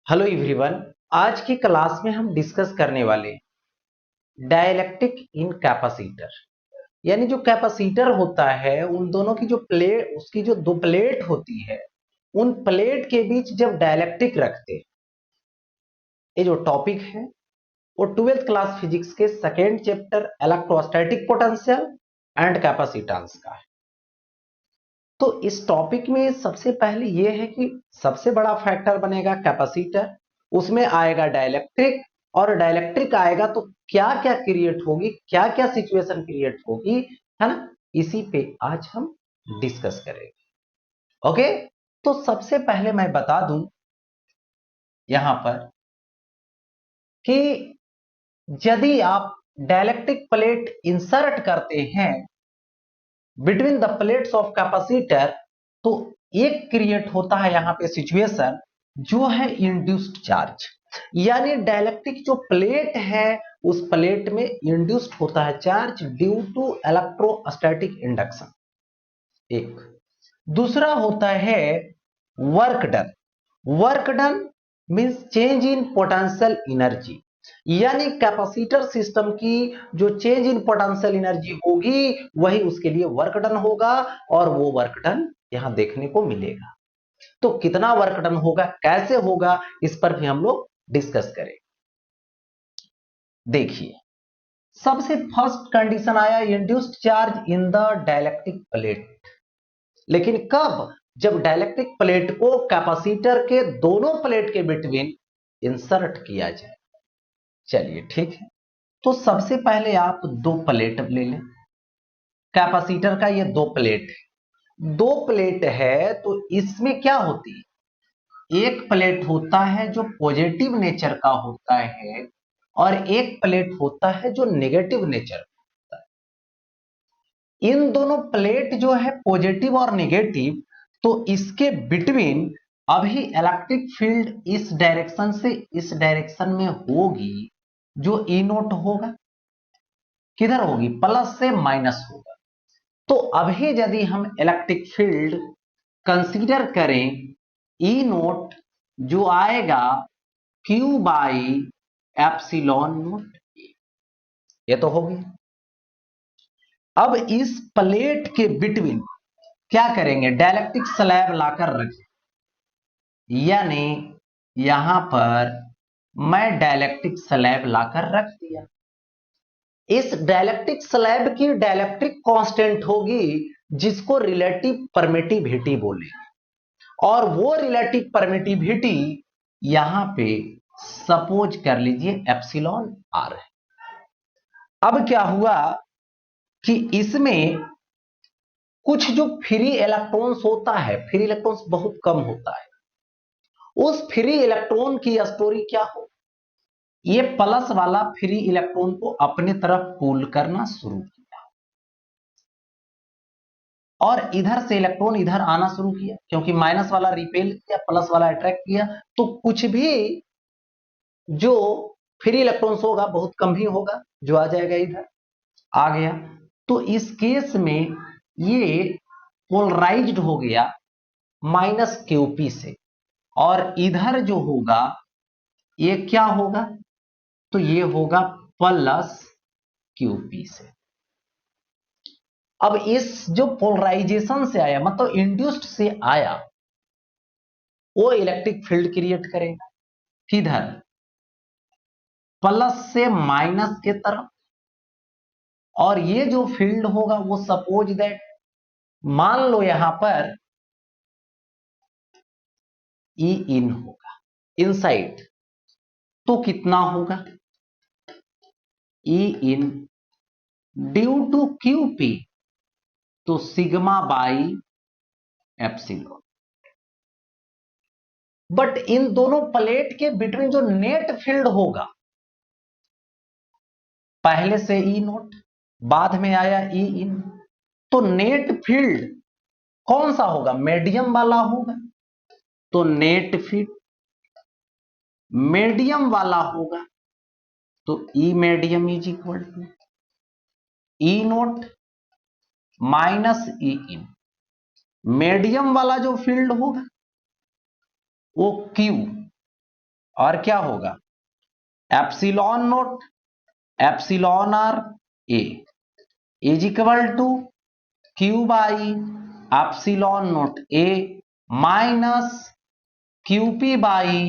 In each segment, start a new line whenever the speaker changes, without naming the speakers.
Hello everyone. आज की class में हम डिस्कस करने वाले डाइलेक्ट्रिक इन कैपेसिटर। यानी जो कैपेसिटर होता है उन दोनों की जो प्लेट उसकी जो दो प्लेट होती है उन प्लेट के बीच जब डाइलेक्ट्रिक रखते हैं। ये जो टॉपिक है वो 12th क्लास फिजिक्स के second chapter electrostatic potential and capacitance का है। तो इस टॉपिक में सबसे पहले यह है कि सबसे बड़ा फैक्टर बनेगा कैपेसिटर, उसमें आएगा डाइलेक्ट्रिक, और डाइलेक्ट्रिक आएगा तो क्या क्या क्रिएट होगी, क्या क्या सिचुएशन क्रिएट होगी, है ना। इसी पे आज हम डिस्कस करेंगे। ओके, तो सबसे पहले मैं बता दूं यहां पर कि यदि आप डाइलेक्ट्रिक प्लेट इंसर्ट करते हैं between the plates of capacitor तो एक क्रिएट होता है यहां पे सिचुएशन जो है इंड्यूस्ड चार्ज। यानी डाइलेक्ट्रिक जो प्लेट है उस प्लेट में इंड्यूस्ड होता है charge due to electrostatic induction. एक दूसरा होता है work done. Work done means change in potential energy. यानी कैपेसिटर सिस्टम की जो चेंज इन पोटेंशियल एनर्जी होगी वही उसके लिए वर्क डन होगा, और वो वर्क डन यहां देखने को मिलेगा। तो कितना वर्क डन होगा, कैसे होगा, इस पर भी हम लोग डिस्कस करें। देखिए, सबसे फर्स्ट कंडीशन आया induced charge in the dielectric plate. लेकिन कब? जब डाइलेक्ट्रिक प्लेट को कैपेसिटर के दोनों प्लेट के बिटवीन इंसर्ट किया जाए। चलिए ठीक है, तो सबसे पहले आप दो प्लेट ले लें। कैपेसिटर का ये दो प्लेट है, दो प्लेट है तो इसमें क्या होती है, एक प्लेट होता है जो पॉजिटिव नेचर का होता है और एक प्लेट होता है जो नेगेटिव नेचर का होता है। इन दोनों प्लेट जो है पॉजिटिव और नेगेटिव, तो इसके बिटवीन अभी इलेक्ट्रिक फील्ड इस डायरेक्शन से इस डायरेक्शन में होगी, जो ई नोट होगा किधर होगी, प्लस से माइनस होगा। तो अभी यदि हम इलेक्ट्रिक फील्ड कंसीडर करें, ई नोट जो आएगा क्यू बाई एप्सिलॉन नोट, ये तो होगी। अब इस प्लेट के बिटवीन क्या करेंगे, डाइलेक्ट्रिक स्लैब लाकर रखें। यानी यहां पर मैं डाइलेक्ट्रिक स्लैब लाकर रख दिया। इस डाइलेक्ट्रिक स्लैब की डाइलेक्ट्रिक कांस्टेंट होगी जिसको रिलेटिव परमिटिविटी बोले, और वो रिलेटिव परमिटिविटी यहां पे सपोज कर लीजिए एप्सिलॉन आर है। अब क्या हुआ कि इसमें कुछ जो फ्री इलेक्ट्रॉन्स होता है, फ्री इलेक्ट्रॉन्स बहुत कम होता है, उस फ्री इलेक्ट्रॉन की स्टोरी क्या हो, ये प्लस वाला फ्री इलेक्ट्रॉन को अपने तरफ पुल करना शुरू किया और इधर से इलेक्ट्रॉन इधर आना शुरू किया, क्योंकि माइनस वाला रिपेल किया, प्लस वाला अट्रैक्ट किया। तो कुछ भी जो फ्री इलेक्ट्रॉन्स होगा बहुत कम ही होगा, जो आ जाएगा इधर आ गया। तो इस केस में ये पोलराइज्ड हो गया माइनस क्यूपी से, और इधर जो होगा ये क्या होगा, तो ये होगा प्लस क्यूपी से। अब इस जो पोलराइजेशन से आया मतलब इंड्यूस्ड से आया, वो इलेक्ट्रिक फील्ड क्रिएट करेगा किधर, प्लस से माइनस के तरफ। और ये जो फील्ड होगा वो सपोज दैट, मान लो यहां पर ई इन होगा इनसाइड, तो कितना होगा E in due to Q P, तो सिग्मा बाई एप्सिलॉन। बट इन दोनों प्लेट के बिटवीन जो नेट फील्ड होगा, पहले से ई नोट बाद में आया ई इन, तो नेट फील्ड कौन सा होगा, मीडियम वाला होगा। तो नेट फील्ड मीडियम वाला होगा, तो E medium is equal to E naught minus E in. Medium वाला जो फील्ड होगा वो क्यू, और क्या होगा, epsilon naught epsilon r A is equal to Q by epsilon naught A minus QP by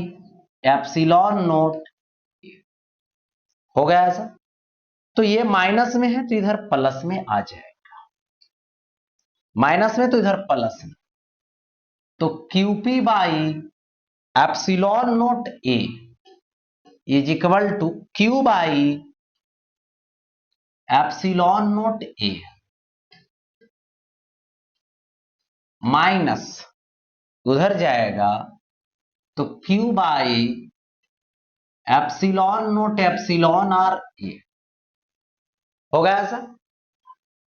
epsilon naught. हो गया ऐसा। तो ये माइनस में है तो इधर प्लस में आ जाएगा, माइनस में तो इधर प्लस में, तो QP by epsilon naught A is equal to Q by epsilon naught A minus उधर जाएगा तो Q by epsilon naught epsilon r A. हो गया ऐसा।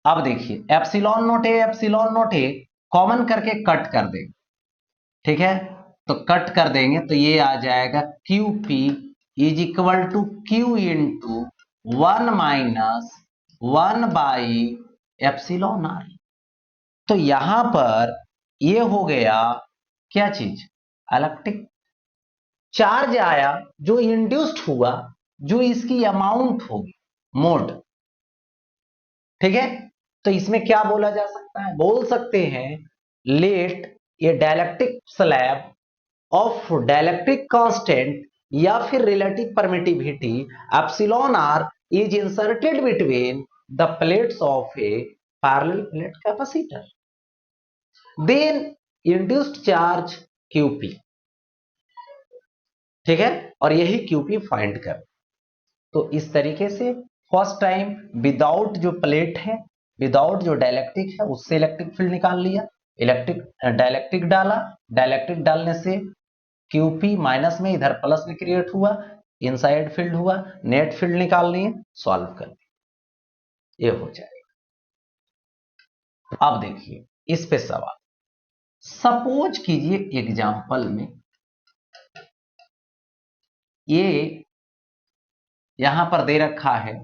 अब देखिए एप्सिलॉन नोट ए कॉमन करके कट कर देंगे, ठीक है, तो कट कर देंगे तो ये आ जाएगा Q P is equal to Q into 1 minus 1 by epsilon r. तो यहां पर ये हो गया क्या चीज, इलेक्ट्रिक चार्ज आया जो इंड्यूस्ड हुआ, जो इसकी अमाउंट होगी मोड, ठीक है। तो इसमें क्या बोला जा सकता है, बोल सकते हैं let a dielectric slab of dielectric constant या फिर relative permittivity epsilon r is inserted between the plates of a parallel plate capacitor, then induced charge QP, ठीक है, और यही क्यूपी फाइंड कर। तो इस तरीके से फर्स्ट टाइम विदाउट जो प्लेट है, विदाउट जो डाइलेक्ट्रिक है, उससे इलेक्ट्रिक फील्ड निकाल लिया, इलेक्ट्रिक डाइलेक्ट्रिक डाला, डाइलेक्ट्रिक डालने से क्यूपी माइनस में इधर प्लस में क्रिएट हुआ, इनसाइड फील्ड हुआ, नेट फील्ड निकालनी है, सॉल्व कर दिया, ये हो जाएगा। अब देखिए इस पे सवाल, सपोज कीजिए एग्जांपल में ये यहां पर दे रखा है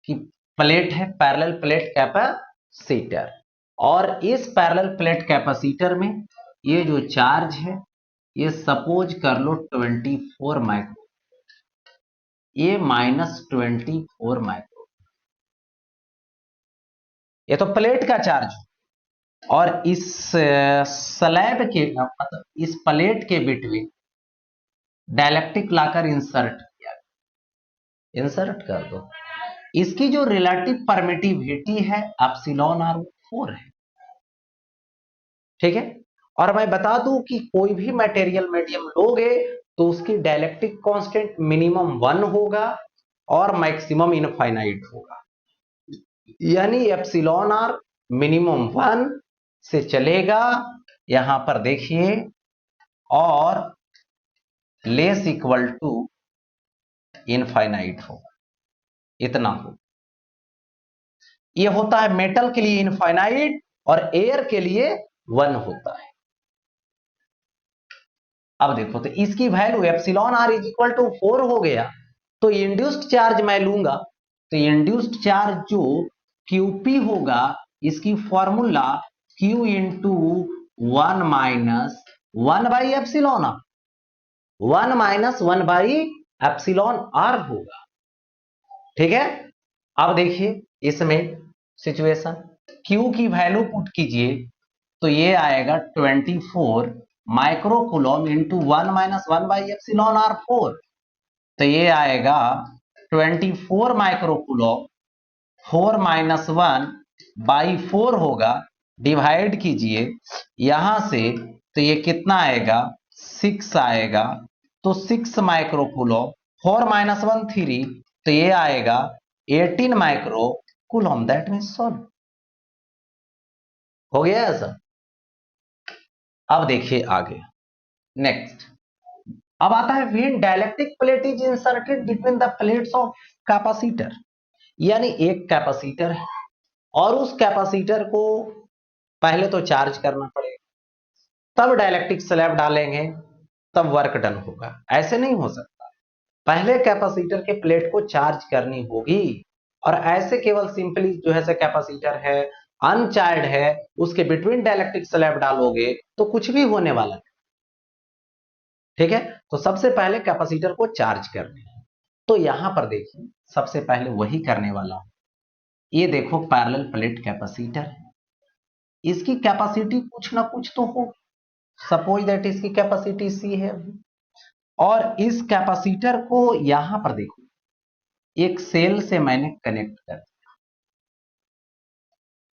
कि प्लेट है, पैरेलल प्लेट कैपेसिटर, और इस पैरेलल प्लेट कैपेसिटर में ये जो चार्ज है ये सपोज कर लो 24 माइक्रो, ये -24 माइक्रो, ये तो प्लेट का चार्ज, और इस स्लैब के मतलब इस प्लेट के बिटवीन डाइलेक्ट्रिक लाकर इंसर्ट किया, इंसर्ट कर दो, इसकी जो रिलेटिव परमिटिविटी है एप्सिलॉन आर 4 है, ठीक है। और मैं बता दूं कि कोई भी मटेरियल मीडियम लोगे तो उसकी डाइलेक्ट्रिक कांस्टेंट मिनिमम 1 होगा और मैक्सिमम इनफाइनाइट होगा, यानी एप्सिलॉन आर मिनिमम 1 से चलेगा, यहां पर देखिए, और लेस इक्वल टू इनफाइनाइट होगा, इतना हो। ये होता है मेटल के लिए इनफाइनाइट और एयर के लिए 1 होता है। अब देखो तो इसकी value epsilon r is equal to 4 हो गया, तो इंड्यूस्ड चार्ज मैं लूंगा, तो इंड्यूस्ड चार्ज जो क्यूपी होगा, इसकी formula Q into 1 minus 1 by epsilon r, 1 minus 1 by epsilon r होगा, ठीक है। अब देखिए इसमें सिचुएशन, Q की वैल्यू पुट कीजिए तो ये आएगा 24 micro coulomb into 1 minus 1 by epsilon r 4, तो ये आएगा 24 माइक्रो कूलम, 4 माइनस 1 बाई 4 होगा, डिवाइड कीजिए यहां से, तो ये कितना आएगा 6 आएगा, तो 6 माइक्रो कूलम, 4 माइनस 1 3, तो ये आएगा 18 micro coulomb, that mean solve. हो गया ऐसा। अब देखिए आगे नेक्स्ट, अब आता है when dielectric plate is inserted between the plates of capacitor, यानी एक कैपेसिटर है और उस कैपेसिटर को पहले तो चार्ज करना पड़ेगा, तब डाइलेक्ट्रिक स्लैब डालेंगे, तब वर्क डन होगा, ऐसे नहीं हो सकता। पहले कैपेसिटर के प्लेट को चार्ज करनी होगी, और ऐसे केवल सिंपली जो है कैपेसिटर है अनचार्ज है, उसके बिटवीन डाइलेक्ट्रिक स्लैब डालोगे तो कुछ भी होने वाला है, ठीक है, तो सबसे पहले कैपेसिटर को चार्ज करने हैं। तो यहां पर देखिए सबसे पहले वही करने वाला हूं। ये देखो पैरेलल प्लेट कैपेसिटर है, इसकी कैपेसिटी कुछ ना कुछ तो हो। सपोज दैट इसकी कैपेसिटी सी है, और इस कैपेसिटर को यहां पर देखो एक सेल से मैंने कनेक्ट कर दिया,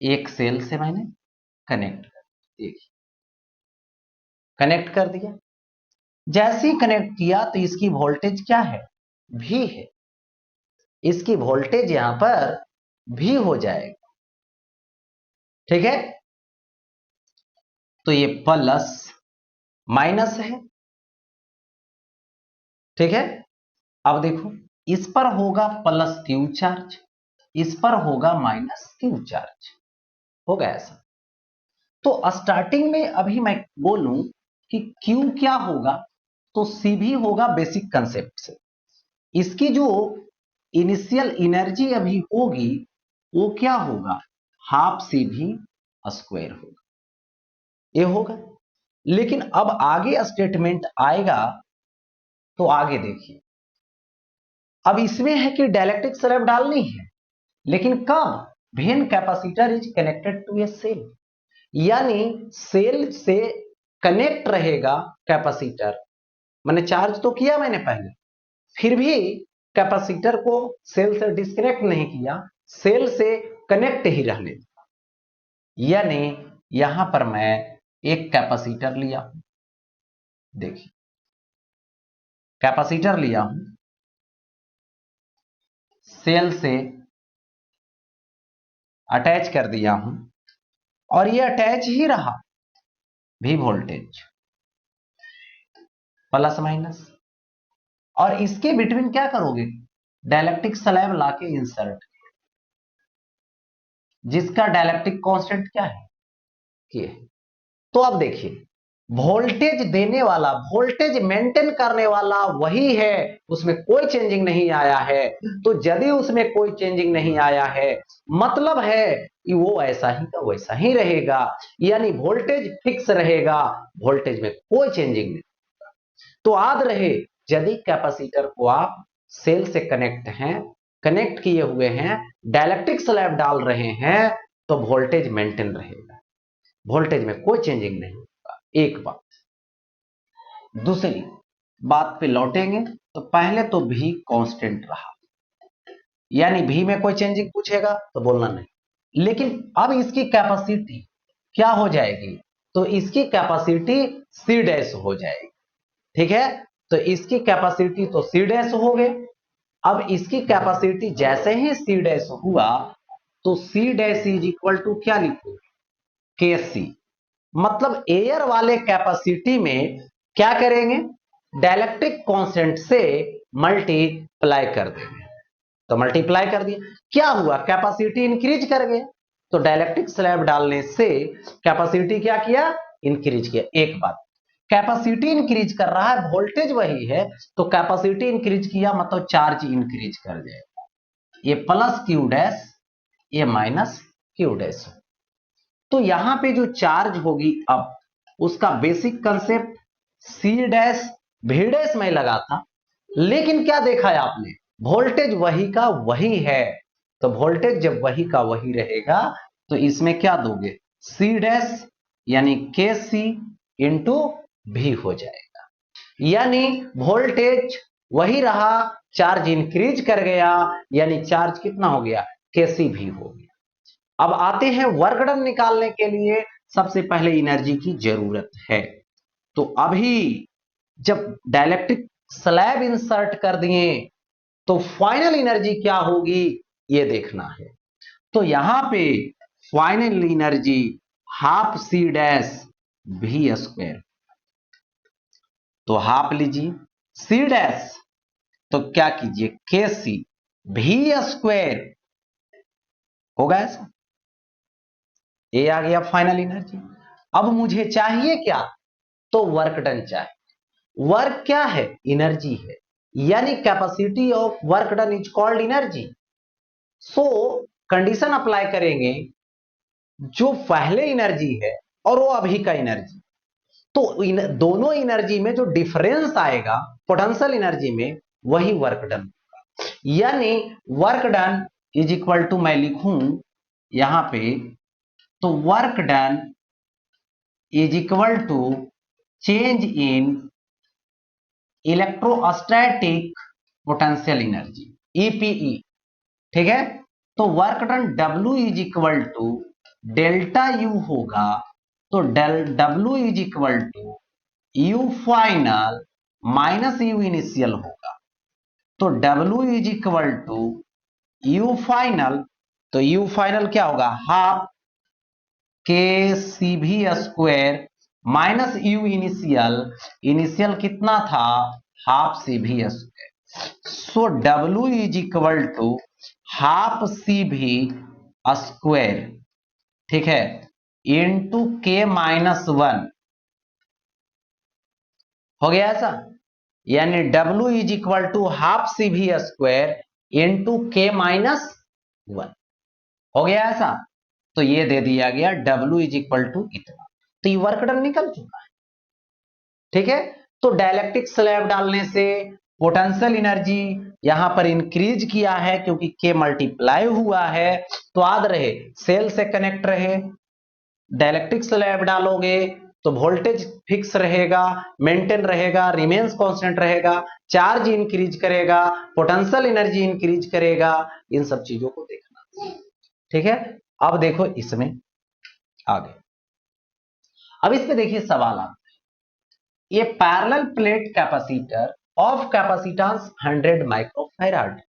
एक सेल से मैंने कनेक्ट कर दिया, देखिए कनेक्ट कर दिया। जैसे ही कनेक्ट किया तो इसकी वोल्टेज क्या है, भी है, इसकी वोल्टेज यहां पर भी हो जाएगा। ठीक है, तो ये प्लस माइनस है। ठीक है, अब देखो इस पर होगा प्लस क्यू चार्ज, इस पर होगा माइनस क्यू चार्ज, होगा ऐसा। तो स्टार्टिंग में अभी मैं बोलूं कि क्यू क्या होगा, तो सी भी होगा बेसिक कंसेप्ट से। इसकी जो इनिशियल एनर्जी अभी होगी वो क्या होगा, हाफ सी भी स्क्वायर होगा, ये होगा। लेकिन अब आगे स्टेटमेंट आएगा, तो आगे देखिए अब इसमें है कि डाइलेक्ट्रिक स्लैब डालनी है, लेकिन कब, when capacitor is connected to a cell, यानी सेल से कनेक्ट रहेगा कैपेसिटर। मैंने चार्ज तो किया मैंने पहले, फिर भी कैपेसिटर को सेल से डिस्कनेक्ट नहीं किया, सेल से कनेक्ट ही रहने दिया। यानी यहां पर मैं एक कैपेसिटर लिया हूं, देखिए कैपेसिटर लिया हूं, सेल से अटैच कर दिया हूं, और ये अटैच ही रहा, भी वोल्टेज प्लस माइनस। और इसके बिटवीन क्या करोगे, डाइलेक्ट्रिक स्लैब लाके इंसर्ट, जिसका डाइलेक्ट्रिक कांस्टेंट क्या है, के। तो अब देखिए वोल्टेज देने वाला, वोल्टेज मेंटेन करने वाला वही है, उसमें कोई चेंजिंग नहीं आया है। तो यदि उसमें कोई चेंजिंग नहीं आया है, मतलब है कि वो ऐसा ही का वैसा ही रहेगा, यानी वोल्टेज फिक्स रहेगा, वोल्टेज में कोई चेंजिंग नहीं। तो याद रहे, यदि कैपेसिटर को आप सेल से कनेक्ट किए हुए हैं, डाइलेक्ट्रिक स्लैब डाल रहे हैं, तो वोल्टेज मेंटेन रहेगा, वोल्टेज में कोई चेंजिंग नहीं होगा। एक बात, दूसरी बात पे लौटेंगे, तो पहले तो भी कांस्टेंट रहा, यानी भी में कोई चेंजिंग पूछेगा तो बोलना नहीं। लेकिन अब इसकी कैपेसिटी क्या हो जाएगी, तो इसकी कैपेसिटी सी डैश हो जाएगी। ठीक है, तो इसकी कैपेसिटी तो सी डैश हो गए। अब इसकी कैपेसिटी जैसे ही सी डैश हुआ, तो C dash is equal to क्या लिखो, के सी। मतलब एयर वाले कैपेसिटी में क्या करेंगे, डाइलेक्ट्रिक कांस्टेंट से मल्टीप्लाई कर देंगे। तो मल्टीप्लाई कर दिया, क्या हुआ, कैपेसिटी इंक्रीज कर गया। तो डाइलेक्ट्रिक स्लैब डालने से कैपेसिटी क्या किया, इंक्रीज किया। एक बात, कैपेसिटी इंक्रीज कर रहा है, वोल्टेज वही है, तो कैपेसिटी इंक्रीज किया मतलब चार्ज इंक्रीज कर जाएगा। ये प्लस क्यू डैश, ये माइनस क्यू डैश। तो यहां पे जो चार्ज होगी, अब उसका बेसिक कंसेप्ट सी डैश भी डैश में लगा था, लेकिन क्या देखा है आपने, वोल्टेज वही का वही है। तो वोल्टेज जब वही का वही रहेगा, तो इसमें क्या दोगे, सी डैश यानी के सी इंटू भी हो जाएगा। यानी वोल्टेज वही रहा, चार्ज इंक्रीज कर गया, यानी चार्ज कितना हो गया, के सी भी हो गया। अब आते हैं वर्क डन निकालने के लिए, सबसे पहले एनर्जी की जरूरत है। तो अभी जब डाइलेक्ट्रिक स्लैब इंसर्ट कर दिए, तो फाइनल एनर्जी क्या होगी ये देखना है। तो यहां पे final energy half C dash V square, तो हाफ लीजिए सी डैश, तो क्या कीजिए के सी भी स्क्वायर, होगा ऐसा, ये आ गया फाइनल एनर्जी। अब मुझे चाहिए क्या, तो वर्क डन चाहिए। वर्क क्या है, एनर्जी है, यानी capacity of work done is called energy. So condition apply करेंगे, जो पहले एनर्जी है और वो अभी का एनर्जी, तो इन दोनों एनर्जी में जो डिफरेंस आएगा पोटेंशियल एनर्जी में, वही वर्क डन होगा। यानी work done is equal to, मैं लिखूं यहां पे, तो work done is equal to change in electrostatic potential energy, EPE. ठीक है, तो work done W is equal to delta U होगा, तो W is equal to U final minus U initial होगा। तो W is equal to U final, तो U final क्या होगा, हाफ के C V square minus U initial, initial कितना था, half C V square. So W is equal to half C V square, ठीक है, इंटू के माइनस 1 हो गया ऐसा। यानी W is equal to half C V square into के माइनस 1 हो गया ऐसा। तो ये दे दिया गया W इज इक्वल टू इतना। तो ये वर्क डन निकल चुका है। ठीक है, तो डाइलेक्ट्रिक स्लैब डालने से पोटेंशियल एनर्जी यहां पर इंक्रीज किया है क्योंकि के मल्टीप्लाई हुआ है। तो याद रहे सेल से कनेक्ट रहे, डाइलेक्ट्रिक स्लैब डालोगे तो वोल्टेज फिक्स रहेगा, मेंटेन रहेगा, रिमेन्स कांस्टेंट रहेगा, चार्ज इंक्रीज करेगा, पोटेंशियल एनर्जी इंक्रीज करेगा। इन सब चीजों को देखना। ठीक है, अब देखो इसमें आगे, अब इस पे देखिए सवाल आता है, ये parallel plate capacitor of capacitance 100 microfarad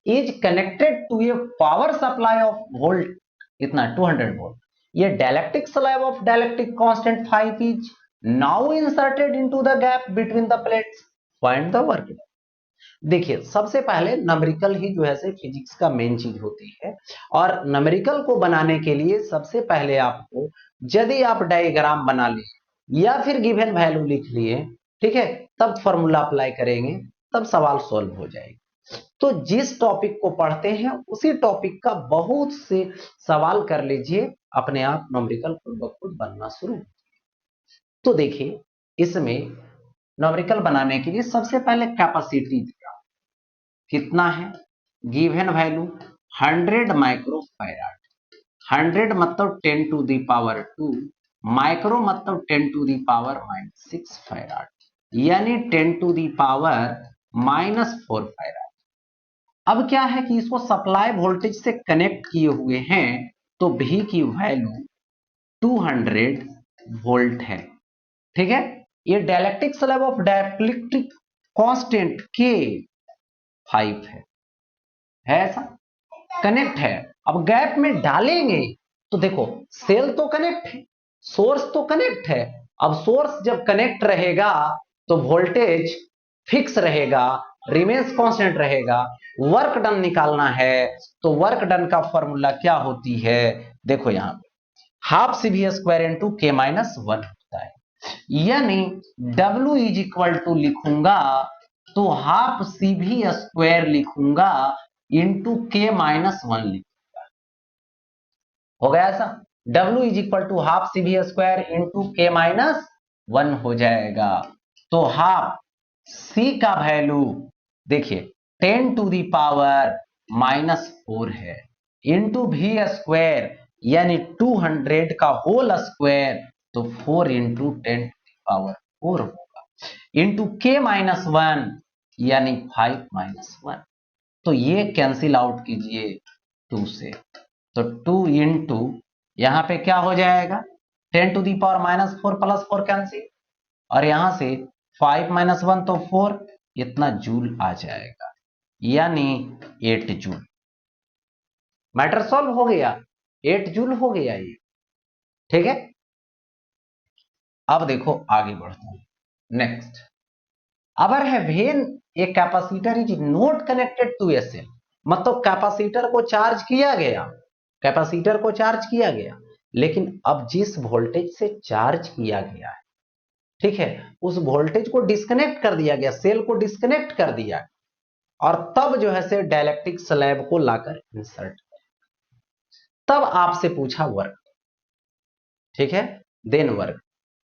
is connected to a power supply of volt इतना 200 वोल्ट। ये dielectric slab of dielectric constant 5 is now inserted into the gap between the plates, find the work. देखिए सबसे पहले numerical ही जो है से physics का main चीज होती है, और न्यूमेरिकल को बनाने के लिए सबसे पहले आपको, यदि आप डायग्राम बना लिए या फिर गिवन वैल्यू लिख लिए, ठीक है, तब फॉर्मूला अप्लाई करेंगे, तब सवाल सॉल्व हो जाएगा। तो जिस टॉपिक को पढ़ते हैं उसी टॉपिक का बहुत से सवाल कर लीजिए, अपने आप न्यूमेरिकल खुद ब खुद बनना शुरू। तो देखिए इसमें न्यूमेरिकल बनाने के लिए सबसे पहले कैपेसिटी दिया कितना है, गिवन वैल्यू 100 माइक्रोफैराड। 100 मतलब 10 टू दी पावर 2, माइक्रो मतलब 10 टू दी पावर -6 फैराड, यानी 10 टू दी पावर -4 फैराड। अब क्या है कि इसको सप्लाई वोल्टेज से कनेक्ट किए हुए हैं, तो V की वैल्यू 200 वोल्ट है। ठीक है, ये dielectric slab of dielectric constant के 5 है ऐसा, कनेक्ट है। अब गैप में डालेंगे तो देखो सेल तो कनेक्ट है, सोर्स तो कनेक्ट है। अब सोर्स जब कनेक्ट रहेगा तो वोल्टेज फिक्स रहेगा, रिमेन्स कांस्टेंट रहेगा। वर्क डन निकालना है तो वर्क डन का फॉर्मूला क्या होती है, देखो यहां पे half C V square into के माइनस 1 होता है। यानी W इज इक्वल टू लिखूंगा तो हाफ सी भी स्क्वायर लिखूंगा इंटू के माइनस 1 लिखूंगा, हो गया ऐसा। W is equal to half C V square into के माइनस 1 हो जाएगा। तो हाफ C का वैल्यू देखिए 10 टू दी पावर -4 है, इंटू भी स्क्वायर यानी 200 का होल स्क्वायर, तो 4 इंटू 10 टू दी पावर 4 होगा, इंटू के माइनस 1 यानी 5 माइनस 1। तो ये कैंसिल आउट कीजिए 2 से, तो 2 इंटू यहां पे क्या हो जाएगा 10 to the power -4 plus 4 cancel, और यहां से 5 माइनस 1 तो 4, इतना जूल आ जाएगा, यानी 8 जूल। मैटर सॉल्व हो गया, 8 जूल हो गया ये। ठीक है, अब देखो आगे बढ़ते हैं नेक्स्ट। अगर है when a capacitor is not connected to a cell, मतलब कैपेसिटर को चार्ज किया गया, कैपेसिटर को चार्ज किया गया, लेकिन अब जिस वोल्टेज से चार्ज किया गया है, ठीक है, उस वोल्टेज को डिस्कनेक्ट कर दिया गया, सेल को डिस्कनेक्ट कर दिया, और तब जो है से डाइलेक्ट्रिक स्लैब को लाकर इंसर्ट, तब आपसे पूछा वर्क। ठीक है, देन वर्क।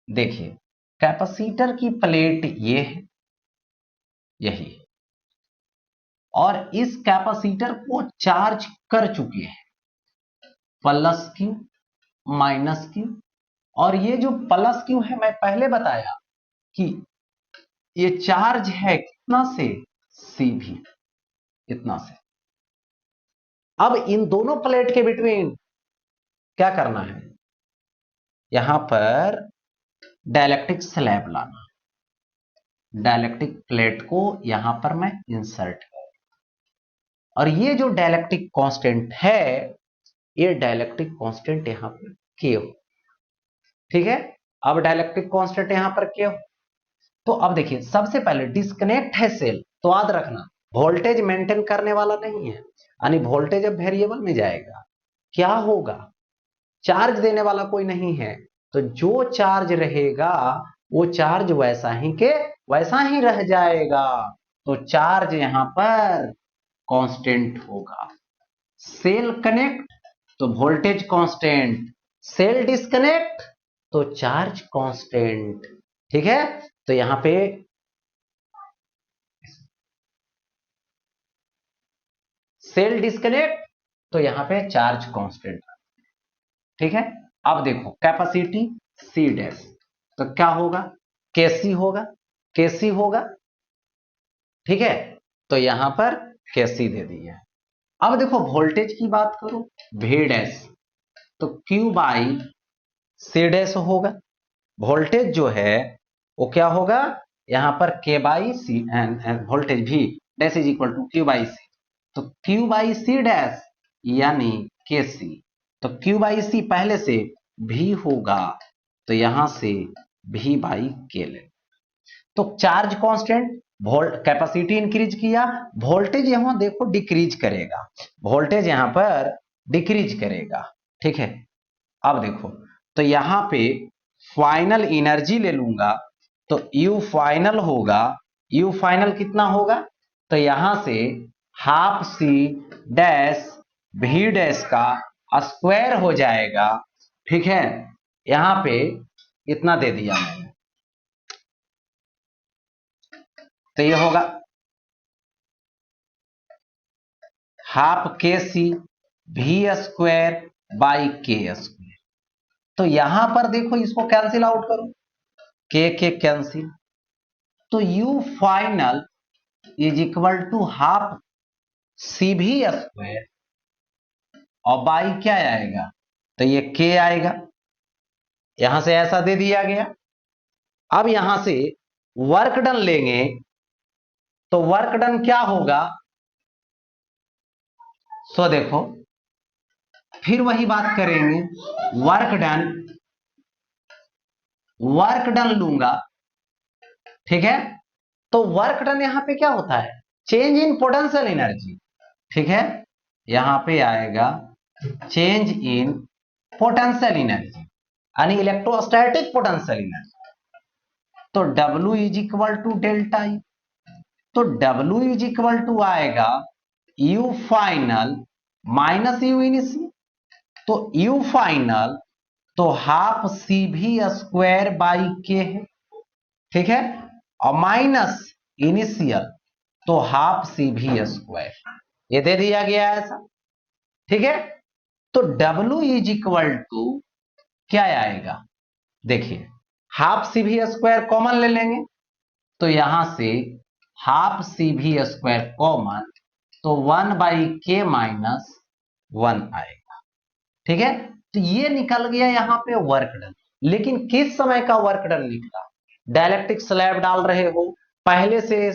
देखिए कैपेसिटर की प्लेट ये है, यही है, और इस कैपेसिटर को चार्ज कर चुके हैं, प्लस क्यू माइनस क्यू। और ये जो प्लस क्यू है, मैं पहले बताया कि ये चार्ज है कितना से, सी भी, इतना से। अब इन दोनों प्लेट के बिटवीन क्या करना है, यहां पर डाइलेक्ट्रिक स्लैब लाना, डाइलेक्ट्रिक प्लेट को यहां पर मैं इंसर्ट कर, और ये जो डाइलेक्ट्रिक कांस्टेंट है, ये डाइलेक्ट्रिक कांस्टेंट यहां पर के हो, ठीक है। अब डाइलेक्ट्रिक कांस्टेंट यहां पर के हो, तो अब देखिए सबसे पहले डिस्कनेक्ट है सेल, तो याद रखना वोल्टेज मेंटेन करने वाला नहीं है, यानी वोल्टेज अब वेरिएबल में जाएगा। क्या होगा, चार्ज देने वाला कोई नहीं है, तो जो चार्ज रहेगा वो चार्ज वैसा ही के वैसा ही रह जाएगा, तो चार्ज यहां पर कांस्टेंट होगा। सेल कनेक्ट तो वोल्टेज कांस्टेंट, सेल डिस्कनेक्ट तो चार्ज कांस्टेंट, ठीक है। तो यहां पे सेल डिस्कनेक्ट तो यहां पे चार्ज कांस्टेंट, ठीक है। अब देखो कैपेसिटी सी डैश, तो क्या होगा, केसी होगा, केसी होगा, ठीक है। तो यहां पर केसी दे दिया। अब देखो वोल्टेज की बात करो, वी डैश, तो क्यू बाई सी डैश होगा। वोल्टेज जो है वो क्या होगा, यहां पर के by C, voltage V dash is equal to Q by C, तो क्यू बाई सी डैश यानी के सी, तो क्यू बाई सी पहले से भी होगा, तो यहां से भी बाई के ले, तो charge constant, volt capacity increase किया, वोल्टेज यहां देखो डिक्रीज करेगा, वोल्टेज यहां पर डिक्रीज करेगा, ठीक है। अब देखो तो यहां पे फाइनल एनर्जी ले लूंगा, तो यू फाइनल होगा, यू फाइनल कितना होगा, तो यहां से हाफ सी डैश भी डैश का स्क्वायर हो जाएगा, ठीक है। यहां पे इतना दे दिया मैंने, तो ये होगा हाफ के सी भी स्क्वायर बाई के स्क्वायर। तो यहां पर देखो इसको कैंसिल आउट करो, के कैंसिल, तो U final is equal to half C V square, और बाई क्या आएगा, तो ये के आएगा, यहां से ऐसा दे दिया गया। अब यहां से वर्क डन लेंगे, तो वर्क डन क्या होगा, सो देखो फिर वही बात करेंगे, वर्क डन, वर्क डन लूंगा, ठीक है। तो वर्क डन यहां पे क्या होता है, चेंज इन पोटेंशियल एनर्जी, ठीक है। यहां पे आएगा चेंज इन पोटेंशियल एनर्जी, यानी इलेक्ट्रोस्टैटिक पोटेंशियल एनर्जी, तो W is equal to delta E, तो W इज इक्वल टू आएगा U final minus U initial, तो यू फाइनल तो half C V square by K है, ठीक है, और माइनस इनिशियल तो हाफ सी भी स्क्वायर, ये दे दिया गया है ऐसा, ठीक है। तो W इज इक्वल टू क्या आएगा, देखिए half C V square common ले लेंगे, तो यहां से half C V square common, तो 1/k-1 आएगा, ठीक है। तो ये निकल गया यहां पे वर्क डन। लेकिन किस समय का वर्क डन निकला, डाइलेक्ट्रिक स्लैब डाल रहे हो, पहले से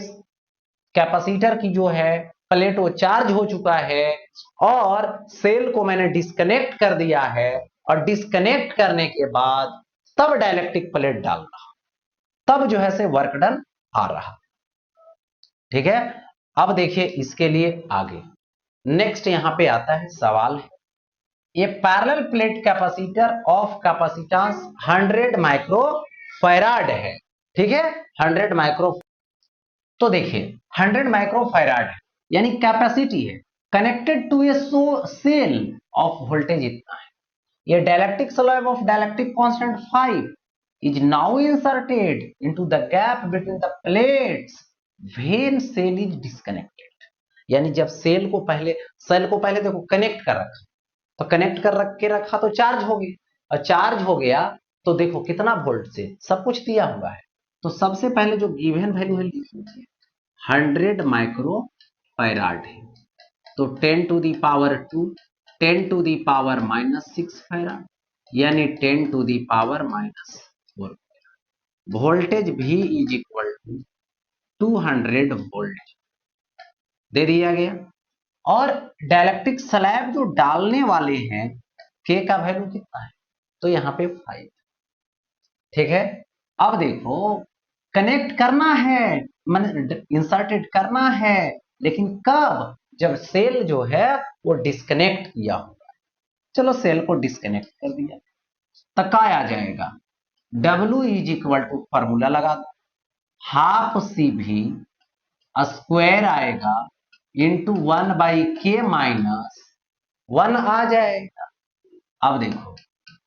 कैपेसिटर की जो है प्लेट वो चार्ज हो चुका है, और सेल को मैंने डिस्कनेक्ट कर दिया है, और डिस्कनेक्ट करने के बाद तब डाइलेक्ट्रिक प्लेट डाल रहा, तब जो है से वर्क डन आ रहा, ठीक है। अब देखिए इसके लिए आगे नेक्स्ट यहां पे आता है सवाल है, ये parallel plate capacitor of capacitance 100 micro farad है, ठीक है, 100 माइक्रो, तो देखिए 100 माइक्रो फैराड है, यानी कैपेसिटी है, connected to a cell of voltage इतना है, ये dielectric slab of dielectric constant 5, is now inserted into the gap between the plates when cell is disconnected। यानी जब सेल को पहले देखो कनेक्ट कर रखा, तो कनेक्ट कर रखा तो चार्ज हो गया, और चार्ज हो गया तो देखो कितना वोल्ट से सब कुछ दिया हुआ है। तो सबसे पहले जो गिवन वैल्यू है लिख लीजिए, 100 माइक्रो फैराड है, तो 10 to the power 2, 10 to the power -6 farad, यानी 10 to the power -4। Voltage V is equal to 200 volt दे दिया गया। और डाइलेक्ट्रिक स्लैब जो डालने वाले हैं के का वैल्यू कितना है, तो यहाँ पे 5। ठीक है, अब देखो कनेक्ट करना है, मतलब इंसर्टेड करना है, लेकिन कब, जब सेल जो है वो डिस्कनेक्ट किया होगा। चलो सेल को डिस्कनेक्ट कर दिया, तो क्या आ जाएगा, W is equal to, formula लगा दो, हाफ CV स्क्वायर आएगा इंटू 1/k माइनस 1 आ जाएगा। अब देखो,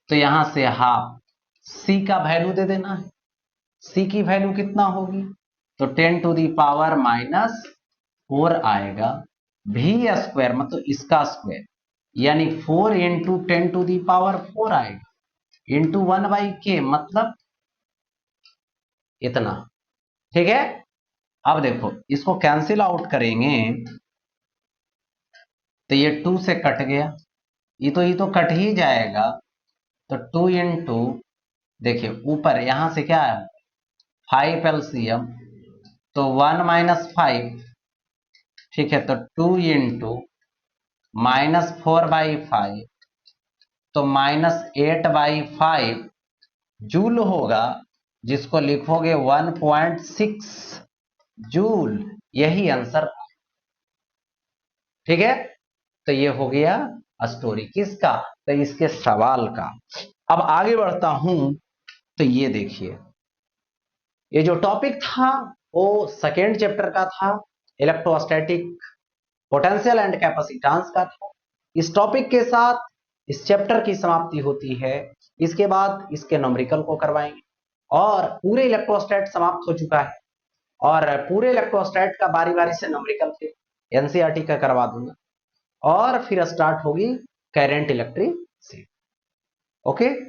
तो यहां से हाफ C का वैल्यू दे देना है, C की वैल्यू कितना होगी, तो 10 टू दी पावर -4 आएगा, V स्क्वायर मतलब इसका स्क्वायर, यानी 4 इंटू 10 टू दी पावर 4 आएगा, इंटू 1/k मतलब इतना। ठीक है, अब देखो इसको कैंसिल आउट करेंगे, तो ये 2 से कट गया, ये तो कट ही जाएगा, तो 2 इंटू, देखिए ऊपर यहां से क्या है 5 LCM, तो 1 - 5, ठीक है, तो 2 इंटू -4/5, तो -8/5 जूल होगा, जिसको लिखोगे 1.6 जूल, यही आंसर। ठीक है, तो ये हो गया स्टोरी किसका, तो इसके सवाल का। अब आगे बढ़ता हूं, तो ये देखिए, ये जो टॉपिक था वो सेकेंड चैप्टर का था, इलेक्ट्रोस्टैटिक पोटेंशियल एंड कैपेसिटेंस का था। इस टॉपिक के साथ इस चैप्टर की समाप्ति होती है। इसके बाद इसके न्यूमेरिकल को करवाएंगे, और पूरे इलेक्ट्रोस्टैट समाप्त हो चुका है, और पूरे इलेक्ट्रोस्टैट का बारी बारी से न्यूमेरिकल थे, एनसीईआरटी का करवा दूंगा, और फिर स्टार्ट होगी करंट इलेक्ट्रिसिटी। ओके।